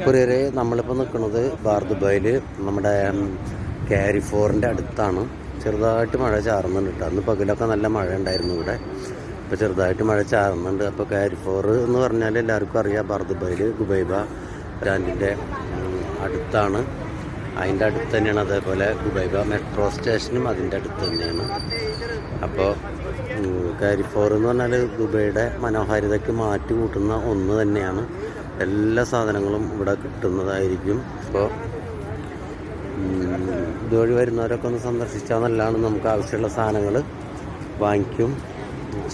കുറിയരെ നമ്മളിപ്പോൾ നിൽക്കുന്നത് ബാർ ദുബായിൽ നമ്മുടെ കാരിഫോറിൻ്റെ അടുത്താണ്. ചെറുതായിട്ട് മഴ ചാറുന്നുണ്ട് കേട്ടോ. അന്ന് പകലൊക്കെ നല്ല മഴ ഉണ്ടായിരുന്നു ഇവിടെ. ഇപ്പോൾ ചെറുതായിട്ട് മഴ ചാറുന്നുണ്ട്. അപ്പോൾ കാരിഫോർ എന്ന് പറഞ്ഞാൽ എല്ലാവർക്കും അറിയാം, ബാർ ദുബായിൽ ഗുബൈബ ബ്രാൻഡിൻ്റെ അടുത്താണ്. അതിൻ്റെ അടുത്ത് തന്നെയാണ്. അതേപോലെ ഗുബൈബ മെട്രോ സ്റ്റേഷനും അതിൻ്റെ അടുത്ത് തന്നെയാണ്. അപ്പോൾ കാരിഫോർ എന്ന് പറഞ്ഞാൽ ദുബൈയുടെ മനോഹാരിതയ്ക്ക് മാറ്റി കൂട്ടുന്ന ഒന്ന് തന്നെയാണ്. എല്ലാ സാധനങ്ങളും ഇവിടെ കിട്ടുന്നതായിരിക്കും. അപ്പോൾ ഇതുവഴി വരുന്നവരൊക്കെ ഒന്ന് സന്ദർശിച്ചാൽ നല്ലതാണ്. നമുക്ക് ആവശ്യമുള്ള സാധനങ്ങൾ വാങ്ങിക്കും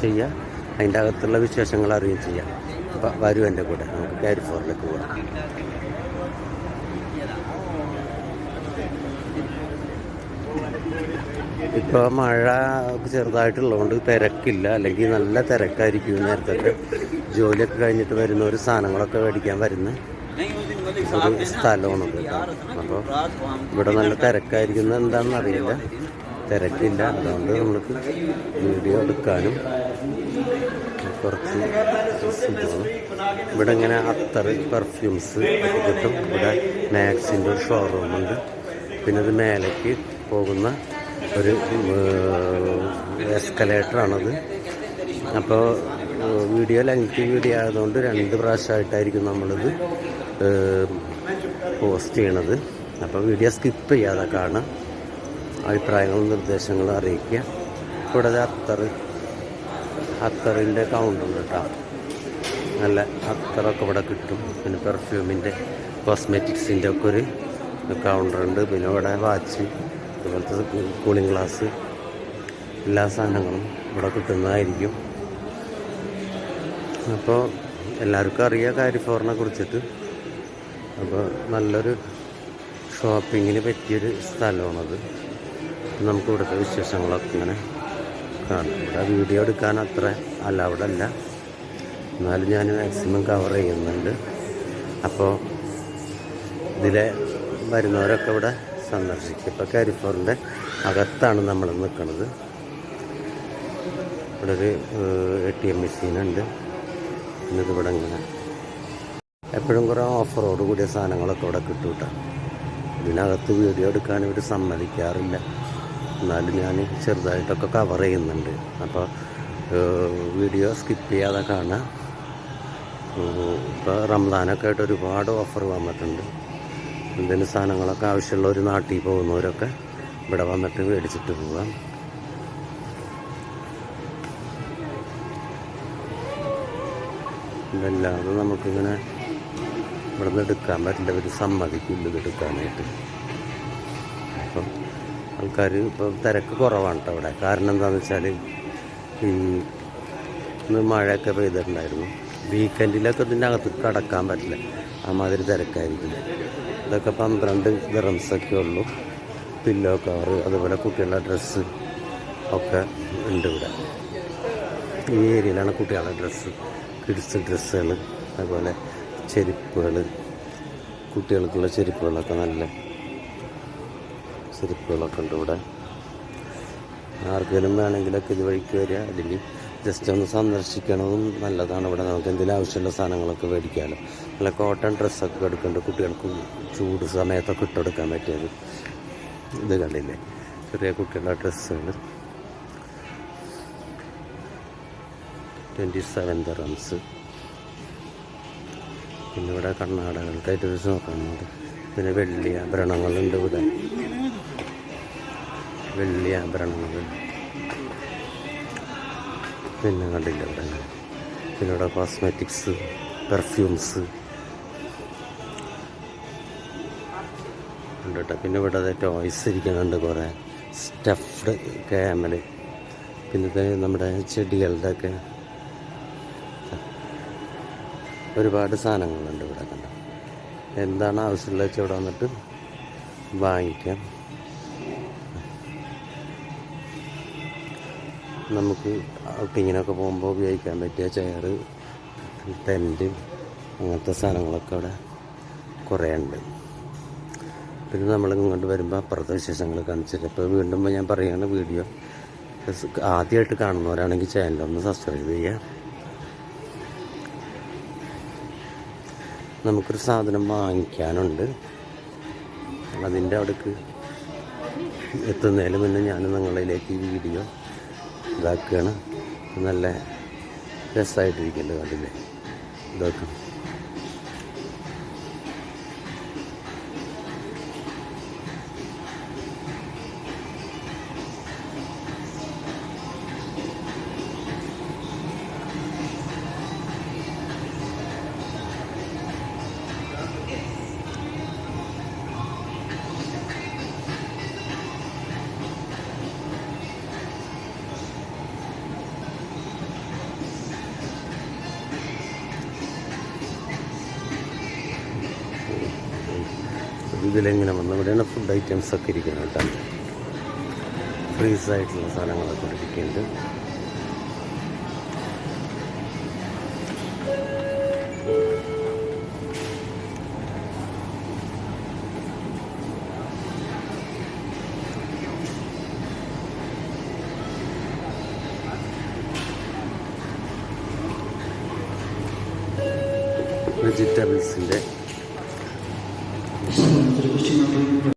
ചെയ്യുക, അതിൻ്റെ അകത്തുള്ള വിശേഷങ്ങൾ അറിയുകയും ചെയ്യാം. അപ്പോൾ വരും എൻ്റെ കൂടെ, നമുക്ക് കാരിഫോറിലേക്ക് പോകാം. ഇപ്പോൾ മഴ ചെറുതായിട്ടുള്ളതുകൊണ്ട് തിരക്കില്ല, അല്ലെങ്കിൽ നല്ല തിരക്കായിരിക്കും. നേരത്തെ ജോലിയൊക്കെ കഴിഞ്ഞിട്ട് വരുന്ന ഒരു സാധനങ്ങളൊക്കെ മേടിക്കാൻ വരുന്ന ഒരു സ്ഥലമാണ് കേട്ടോ. അപ്പോൾ ഇവിടെ നല്ല തിരക്കായിരിക്കുന്നത് എന്താണെന്ന് അറിയില്ല, തിരക്കില്ല. അതുകൊണ്ട് നമ്മൾക്ക് വീഡിയോ എടുക്കാനും കുറച്ച് സുഖമാണ്. ഇവിടെ ഇങ്ങനെ അത്തർ പെർഫ്യൂംസ് കിട്ടും. ഇവിടെ മാക്സിൻ്റെ ഒരു ഷോറൂമുണ്ട്. പിന്നെ ഇത് മേലേക്ക് പോകുന്ന ഒരു എസ്കലേറ്ററാണത്. അപ്പോൾ വീഡിയോ ലെങ്തി വീഡിയോ ആയതുകൊണ്ട് 2 പ്രാവശ്യമായിട്ടായിരിക്കും നമ്മളിത് പോസ്റ്റ് ചെയ്യണത്. അപ്പോൾ വീഡിയോ സ്കിപ്പ് ചെയ്യാതെ കാണാം, അഭിപ്രായങ്ങളും നിർദ്ദേശങ്ങളും അറിയിക്കുക. കൂടാതെ അത്തറിൻ്റെ കൗണ്ടറുണ്ട് കേട്ടോ. നല്ല അത്തറൊക്കെ ഇവിടെ കിട്ടും. പിന്നെ പെർഫ്യൂമിൻ്റെ കോസ്മെറ്റിക്സിൻ്റെ ഒക്കെ ഒരു കൗണ്ടറുണ്ട്. പിന്നെ ഇവിടെ വാച്ച്, അതുപോലത്തെ കൂളിംഗ് ഗ്ലാസ്, എല്ലാ സാധനങ്ങളും ഇവിടെ കിട്ടുന്നതായിരിക്കും. അപ്പോൾ എല്ലാവർക്കും അറിയാം കാരിഫോറിനെ കുറിച്ചിട്ട്. അപ്പോൾ നല്ലൊരു ഷോപ്പിങ്ങിന് പറ്റിയൊരു സ്ഥലമാണത്. നമുക്ക് ഇവിടുത്തെ വിശേഷങ്ങളൊക്കെ ഇങ്ങനെ കാണാം. ഇവിടെ വീഡിയോ എടുക്കാൻ അത്ര അലൗഡ് അല്ല, എന്നാലും ഞാൻ മാക്സിമം കവർ ചെയ്യുന്നുണ്ട്. അപ്പോൾ ഇതിലെ വരുന്നവരൊക്കെ ഇവിടെ സന്ദർശിക്കും. ഇപ്പോൾ കാരിഫോറിൻ്റെ അകത്താണ് നമ്മൾ നിൽക്കുന്നത്. ഇവിടെ ഒരു ATM മെഷീനുണ്ട്. പിന്നെ ഇതിവിടെ ഇങ്ങനെ എപ്പോഴും കുറേ ഓഫറോട് കൂടിയ സാധനങ്ങളൊക്കെ ഇവിടെ കിട്ടും കേട്ടോ. ഇതിനകത്ത് വീഡിയോ എടുക്കാൻ ഇവർ സമ്മതിക്കാറില്ല, എന്നാലും ഞാൻ ചെറുതായിട്ടൊക്കെ കവർ ചെയ്യുന്നുണ്ട്. അപ്പോൾ വീഡിയോ സ്കിപ്പ് ചെയ്യാതെ കാണാം. ഇപ്പോൾ റംസാനൊക്കെ ആയിട്ട് ഒരുപാട് ഓഫർ വന്നിട്ടുണ്ട്. എന്തെങ്കിലും സാധനങ്ങളൊക്കെ ആവശ്യമുള്ളവർ, നാട്ടിൽ പോകുന്നവരൊക്കെ ഇവിടെ വന്നിട്ട് മേടിച്ചിട്ട് പോകാം. ഇതല്ലാതെ നമുക്കിങ്ങനെ ഇവിടെ നിന്ന് എടുക്കാൻ പറ്റില്ല, ഇവർ സമ്മതിക്കില്ല ഇത് എടുക്കാനായിട്ട്. അപ്പം ആൾക്കാർ ഇപ്പോൾ തിരക്ക് കുറവാണ് കേട്ടോ ഇവിടെ. കാരണം എന്താണെന്ന് വെച്ചാൽ ഇന്ന് മഴയൊക്കെ പെയ്തിട്ടുണ്ടായിരുന്നു. വീക്കെൻഡിലൊക്കെ ഇതിൻ്റെ അകത്ത് കടക്കാൻ പറ്റില്ല, അമാതിരി തിരക്കായിരിക്കും. ഇതൊക്കെ 12 ദിറംസൊക്കെ ഉള്ളൂ. പില്ലോ കവർ, അതുപോലെ കുട്ടികളുടെ ഡ്രസ്സ് ഒക്കെ ഉണ്ട് ഇവിടെ. ഈ ഏരിയയിലാണ് കുട്ടികളുടെ ഡ്രസ്സ്, കിഡ്സ് ഡ്രസ്സുകൾ, അതുപോലെ ചെരുപ്പുകൾ, കുട്ടികൾക്കുള്ള ചെരുപ്പുകളൊക്കെ, നല്ല ചെരുപ്പുകളൊക്കെ ഉണ്ട് ഇവിടെ. ആർക്കെങ്കിലും വേണമെങ്കിലൊക്കെ ഇത് വഴിക്ക് വരിക, അല്ലെങ്കിൽ ജസ്റ്റ് ഒന്ന് സന്ദർശിക്കണതും നല്ലതാണ്. ഇവിടെ നമുക്ക് എന്തെങ്കിലും ആവശ്യമുള്ള സാധനങ്ങളൊക്കെ മേടിക്കാമല്ലോ. നല്ല കോട്ടൺ ഡ്രസ്സൊക്കെ എടുക്കുന്നുണ്ട്, കുട്ടികൾക്ക് ചൂട് സമയത്തൊക്കെ ഇട്ടെടുക്കാൻ പറ്റിയത്. ഇത് കണ്ടില്ലേ, ചെറിയ കുട്ടികളുടെ ഡ്രസ്സുകൾ 27 ദിറംസ്. പിന്നെ ഇവിടെ കർണാടകങ്ങൾക്കായിട്ടൊരു നോക്കാനുണ്ട്. പിന്നെ വെള്ളി ആഭരണങ്ങളുണ്ട് ഇവിടെ, വെള്ളി ആഭരണങ്ങൾ. പിന്നെ കണ്ടില്ല ഇവിടെ. പിന്നെ ഇവിടെ കോസ്മെറ്റിക്സ്, പെർഫ്യൂംസ് ഉണ്ട് കേട്ടോ. പിന്നെ ഇവിടെ ടോയ്സ് ഇരിക്കുന്നുണ്ട്, കുറേ സ്റ്റഫ്ഡ് ക്യാമൽ. പിന്നെ നമ്മുടെ ചെടികളുടെ ഒക്കെ ഒരുപാട് സാധനങ്ങളുണ്ട് ഇവിടെ കണ്ട. എന്താണ് ആവശ്യമുള്ളത് വെച്ചാൽ ഇവിടെ വന്നിട്ട് വാങ്ങിക്കാം. നമുക്ക് ഔട്ടിങ്ങിനൊക്കെ പോകുമ്പോൾ ഉപയോഗിക്കാൻ പറ്റിയ ചെയർ, ടെൻറ്റ്, അങ്ങനത്തെ സാധനങ്ങളൊക്കെ അവിടെ കുറേ ഉണ്ട്. പിന്നെ നമ്മൾ ഇങ്ങോട്ട് വരുമ്പോൾ അപ്പുറത്തെ വിശേഷങ്ങൾ കാണിച്ചില്ല. ഇപ്പോൾ വീണ്ടും ഞാൻ പറയുകയാണ്, വീഡിയോ ആദ്യമായിട്ട് കാണുന്നവരാണെങ്കിൽ ചാനലൊന്ന് സബ്സ്ക്രൈബ് ചെയ്യുക. നമുക്കൊരു സാധനം വാങ്ങിക്കാനുണ്ട്. അതിൻ്റെ അവിടേക്ക് എത്തുന്നതിന് മുന്നേ ഞാൻ നിങ്ങളിലേക്ക് ഈ വീഡിയോ ഇതാക്കുകയാണ്. നല്ല രസമായിട്ടിരിക്കുന്നുണ്ട് കണ്ടില്ലേ, ഇതൊക്കെ. ഇതിലെങ്ങനെ വന്ന് ഇവിടെയാണ് ഫുഡ് ഐറ്റംസ് ഒക്കെ ഇരിക്കുന്നത് കേട്ടോ. ഫ്രീസായിട്ടുള്ള സാധനങ്ങളൊക്കെ ഇരിക്കുന്നുണ്ട്. വെജിറ്റബിൾസിൻ്റെ